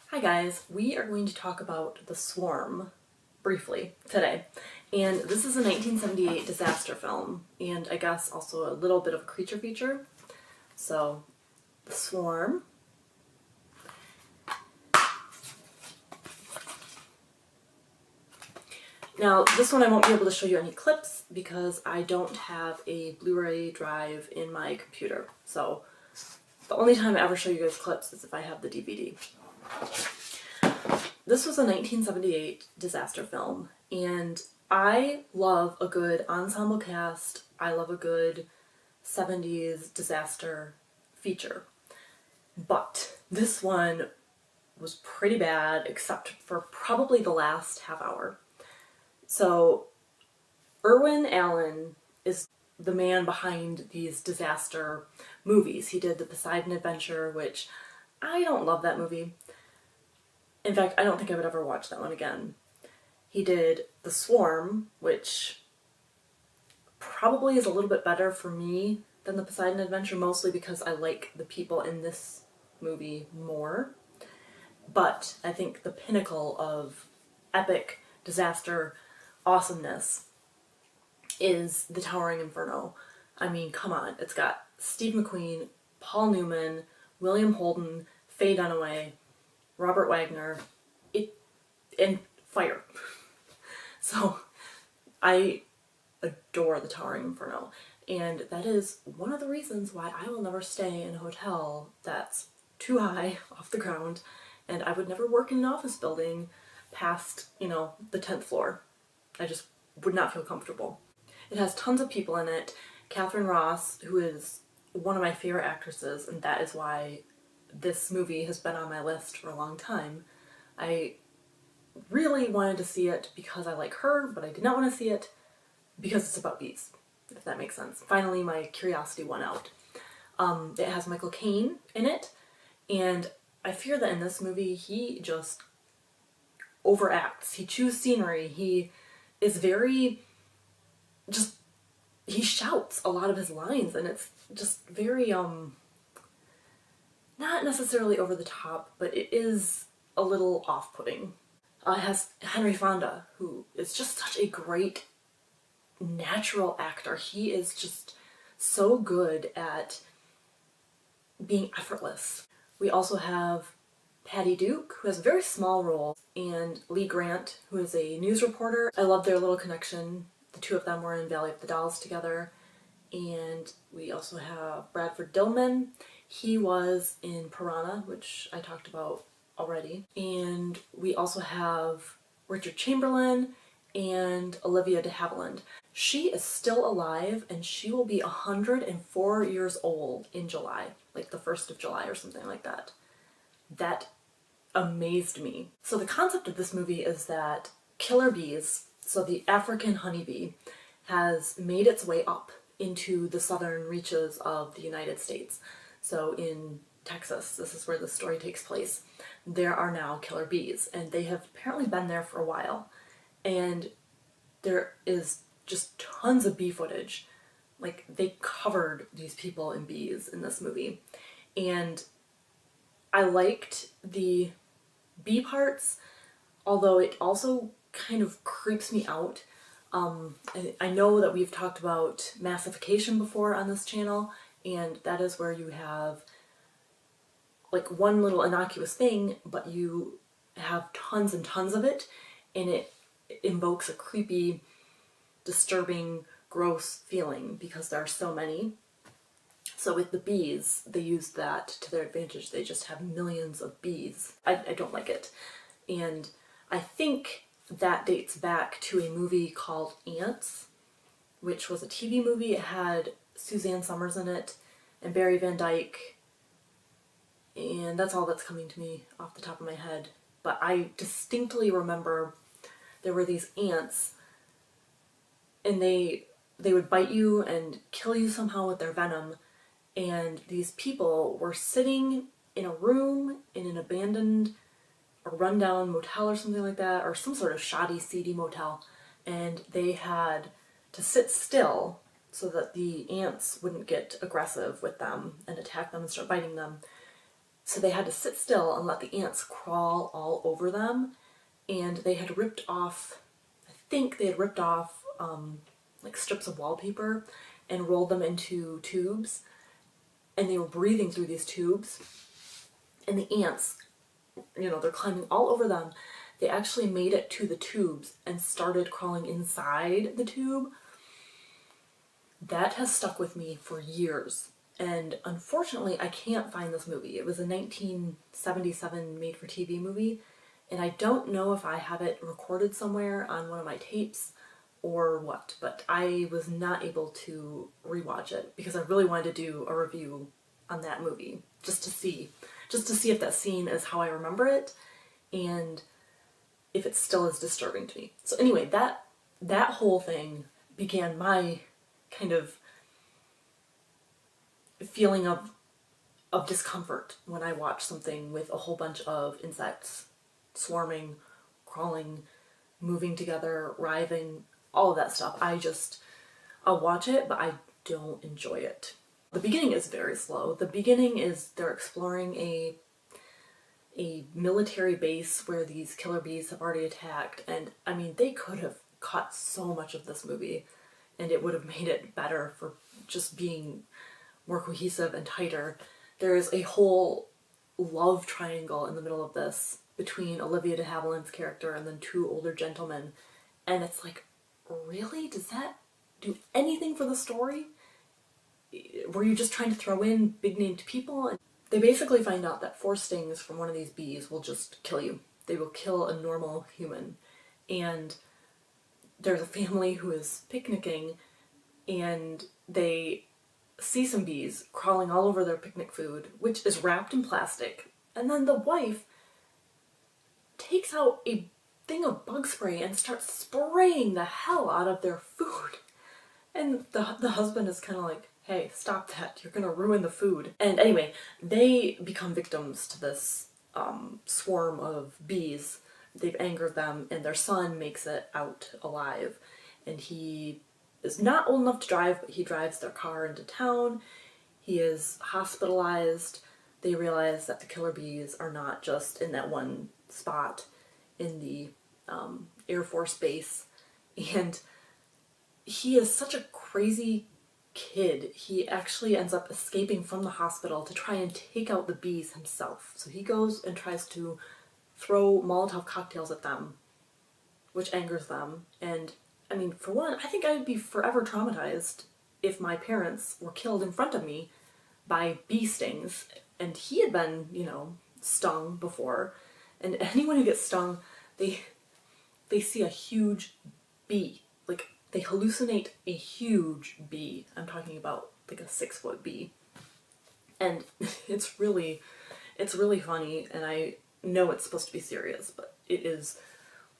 Hi guys, we are going to talk about The Swarm briefly today. And this is a 1978 disaster film, and I guess also a little bit of a creature feature. So, The Swarm. Now, this one I won't be able to show you any clips because I don't have a Blu-ray drive in my computer. So, the only time I ever show you guys clips is if I have the DVD. This was a 1978 disaster film, and I love a good ensemble cast. I love a good 70s disaster feature. But this one was pretty bad, except for probably the last half hour. So, Irwin Allen is the man behind these disaster movies. He did The Poseidon Adventure, which I don't love that movie. In fact, I don't think I would ever watch that one again. He did The Swarm, which probably is a little bit better for me than The Poseidon Adventure, mostly because I like the people in this movie more. But I think the pinnacle of epic disaster awesomeness is The Towering Inferno. I mean, come on. It's got Steve McQueen, Paul Newman, William Holden, Faye Dunaway, Robert Wagner, and fire. So I adore The Towering Inferno, and that is one of the reasons why I will never stay in a hotel that's too high off the ground, and I would never work in an office building past, the 10th floor. I just would not feel comfortable. It has tons of people in it. Catherine Ross, who is one of my favorite actresses, and that is why this movie has been on my list for a long time. I really wanted to see it because I like her, but I did not want to see it because it's about bees, if that makes sense. Finally, my curiosity won out. It has Michael Caine in it, and I fear that in this movie he just overacts. He chews scenery. He is very he shouts a lot of his lines, and it's just very not necessarily over the top, but it is a little off-putting. It has Henry Fonda, who is just such a great natural actor. He is just so good at being effortless. We also have Patty Duke, who has a very small role, and Lee Grant, who is a news reporter. I love their little connection. The two of them were in Valley of the Dolls together. And we also have Bradford Dillman. He was in Piranha, which I talked about already. And we also have Richard Chamberlain and Olivia de Havilland. She is still alive, and she will be 104 years old in July, like the 1st of July or something like that. That amazed me. So the concept of this movie is that killer bees, so the African honeybee, has made its way up into the southern reaches of the United States. So in Texas, this is where the story takes place, there are now killer bees, and they have apparently been there for a while. And there is just tons of bee footage. Like, they covered these people in bees in this movie. And I liked the bee parts, although it also kind of creeps me out. I know that we've talked about massification before on this channel, and that is where you have like one little innocuous thing, but you have tons and tons of it, and it invokes a creepy, disturbing, gross feeling because there are so many. So with the bees, they use that to their advantage. They just have millions of bees. I don't like it. And I think that dates back to a movie called Ants, which was a TV movie. It had Suzanne Summers in it and Barry Van Dyke, and that's all that's coming to me off the top of my head. But I distinctly remember there were these ants, and they would bite you and kill you somehow with their venom, and these people were sitting in a room in an abandoned or rundown motel or something like that, or some sort of shoddy, seedy motel, and they had to sit still so that the ants wouldn't get aggressive with them and attack them and start biting them. So they had to sit still and let the ants crawl all over them. And they had ripped off, I think they had ripped off like strips of wallpaper and rolled them into tubes. And they were breathing through these tubes. And the ants, they're climbing all over them. They actually made it to the tubes and started crawling inside the tube. That has stuck with me for years. And unfortunately, I can't find this movie. It was a 1977 made-for-TV movie, and I don't know if I have it recorded somewhere on one of my tapes or what, but I was not able to rewatch it because I really wanted to do a review on that movie, just to see if that scene is how I remember it, and if it still is disturbing to me. So anyway, that whole thing began my kind of feeling of discomfort when I watch something with a whole bunch of insects swarming, crawling, moving together, writhing, all of that stuff. I'll watch it, but I don't enjoy it. The beginning is very slow. The beginning is they're exploring a military base where these killer bees have already attacked, and I mean, they could have cut so much of this movie and it would have made it better for just being more cohesive and tighter. There's a whole love triangle in the middle of this between Olivia de Havilland's character and then two older gentlemen, and it's like, really? Does that do anything for the story? Were you just trying to throw in big-named people? And they basically find out that 4 stings from one of these bees will just kill you. They will kill a normal human. And there's a family who is picnicking, and they see some bees crawling all over their picnic food, which is wrapped in plastic. And then the wife takes out a thing of bug spray and starts spraying the hell out of their food. And the husband is kind of like, hey, stop that, you're gonna ruin the food. And anyway, they become victims to this swarm of bees. They've angered them, and their son makes it out alive. And he is not old enough to drive, but he drives their car into town. He is hospitalized. They realize that the killer bees are not just in that one spot in the Air Force base. And he is such a crazy kid. He actually ends up escaping from the hospital to try and take out the bees himself. So he goes and tries to throw Molotov cocktails at them, which angers them. And I mean, for one, I think I would be forever traumatized if my parents were killed in front of me by bee stings. And he had been, stung before. And anyone who gets stung, they see a huge bee. Like, they hallucinate a huge bee. I'm talking about like a 6-foot bee. And it's really funny, and I know it's supposed to be serious, but it is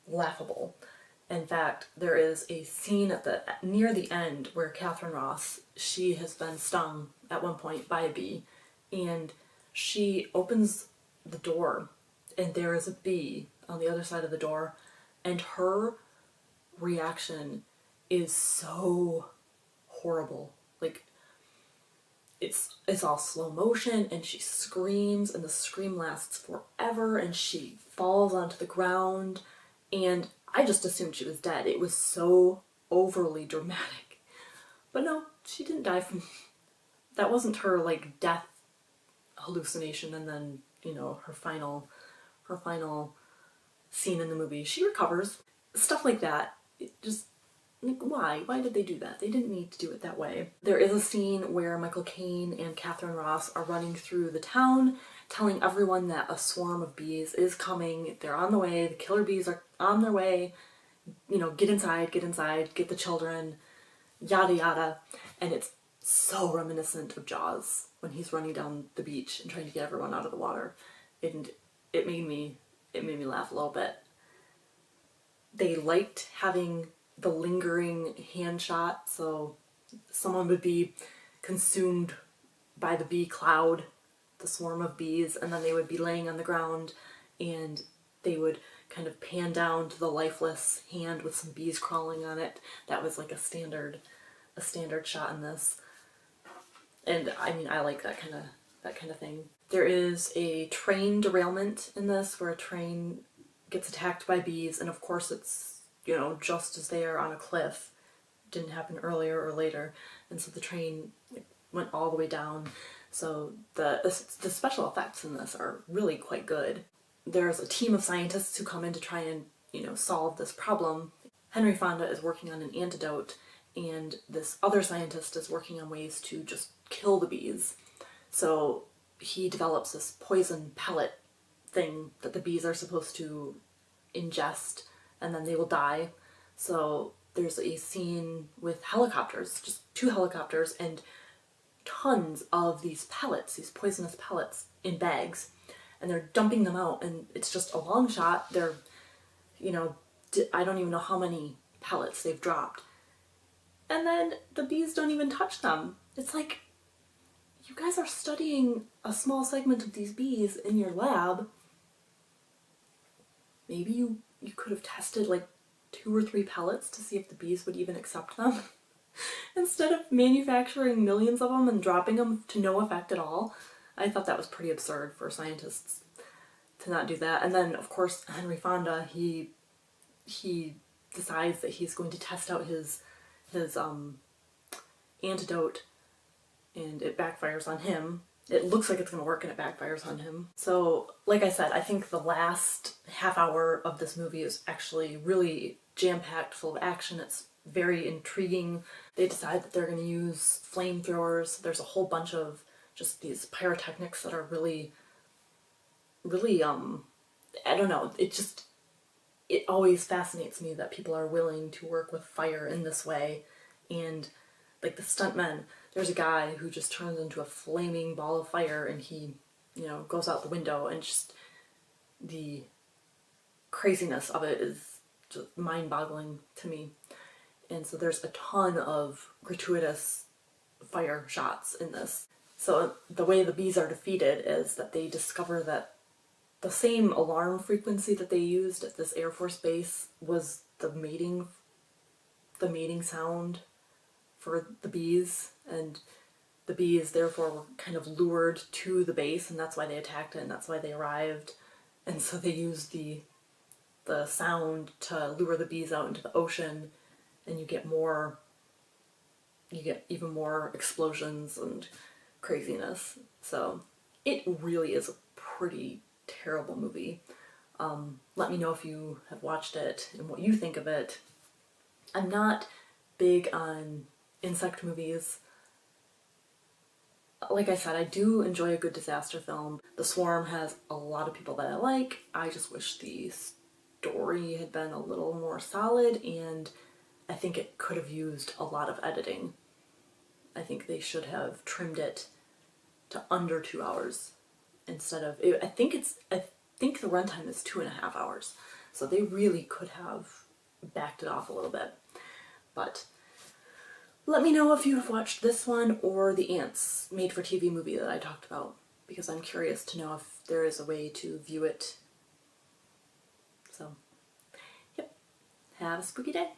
laughable. In fact, there is a scene near the end where Catherine Ross, she has been stung at one point by a bee, and she opens the door, and there is a bee on the other side of the door, and her reaction is so horrible. Like, it's all slow motion, and she screams, and the scream lasts forever, and she falls onto the ground, and I just assumed she was dead. It was so overly dramatic. But no, she didn't die from... That wasn't her, like, death hallucination and then, her final scene in the movie. She recovers. Stuff like that. It just... Like, why? Why did they do that? They didn't need to do it that way. There is a scene where Michael Caine and Catherine Ross are running through the town, telling everyone that a swarm of bees is coming. They're on the way. The killer bees are on their way. Get inside, get the children, yada yada. And it's so reminiscent of Jaws when he's running down the beach and trying to get everyone out of the water. And it made me laugh a little bit. They liked having the lingering hand shot, so someone would be consumed by the bee cloud, the swarm of bees, and then they would be laying on the ground, and they would kind of pan down to the lifeless hand with some bees crawling on it. That was like a standard a standard shot in this. And I mean, I like that kind of thing. There is a train derailment in this where a train gets attacked by bees, and of course it's, you know, just as they are on a cliff. It didn't happen earlier or later, and so the train went all the way down. So the special effects in this are really quite good. There's a team of scientists who come in to try and, you know, solve this problem. Henry Fonda is working on an antidote, and this other scientist is working on ways to just kill the bees. So he develops this poison pellet thing that the bees are supposed to ingest, and then they will die. So there's a scene with helicopters, just 2 helicopters, and tons of these pellets, these poisonous pellets in bags, and they're dumping them out, and it's just a long shot. They're, you know, I don't even know how many pellets they've dropped. And then the bees don't even touch them. It's like, you guys are studying a small segment of these bees in your lab. Maybe you could have tested like 2 or 3 pellets to see if the bees would even accept them. Instead of manufacturing millions of them and dropping them to no effect at all. I thought that was pretty absurd for scientists to not do that. And then, of course, Henry Fonda, he decides that he's going to test out his antidote, and it backfires on him. It looks like it's going to work, and it backfires on him. So, like I said, I think the last half hour of this movie is actually really jam-packed, full of action. It's very intriguing. They decide that they're going to use flamethrowers. There's a whole bunch of just these pyrotechnics that are really, really, I don't know, it always fascinates me that people are willing to work with fire in this way. And like the stuntmen, there's a guy who just turns into a flaming ball of fire, and he, you know, goes out the window, and just the craziness of it is just mind-boggling to me. And so there's a ton of gratuitous fire shots in this. So the way the bees are defeated is that they discover that the same alarm frequency that they used at this Air Force base was the mating sound for the bees, and the bees therefore were kind of lured to the base, and that's why they attacked it, and that's why they arrived. And so they used the sound to lure the bees out into the ocean, and you get even more explosions and craziness. So it really is a pretty terrible movie. Let me know if you have watched it and what you think of it. I'm not big on insect movies. Like I said, I do enjoy a good disaster film. The Swarm has a lot of people that I like. I just wish the story had been a little more solid, and I think it could have used a lot of editing. I think they should have trimmed it to under 2 hours instead of, I think the runtime is 2.5 hours. So they really could have backed it off a little bit. But let me know if you have watched this one or the Ants made-for-TV movie that I talked about, because I'm curious to know if there is a way to view it. So, yep. Have a spooky day.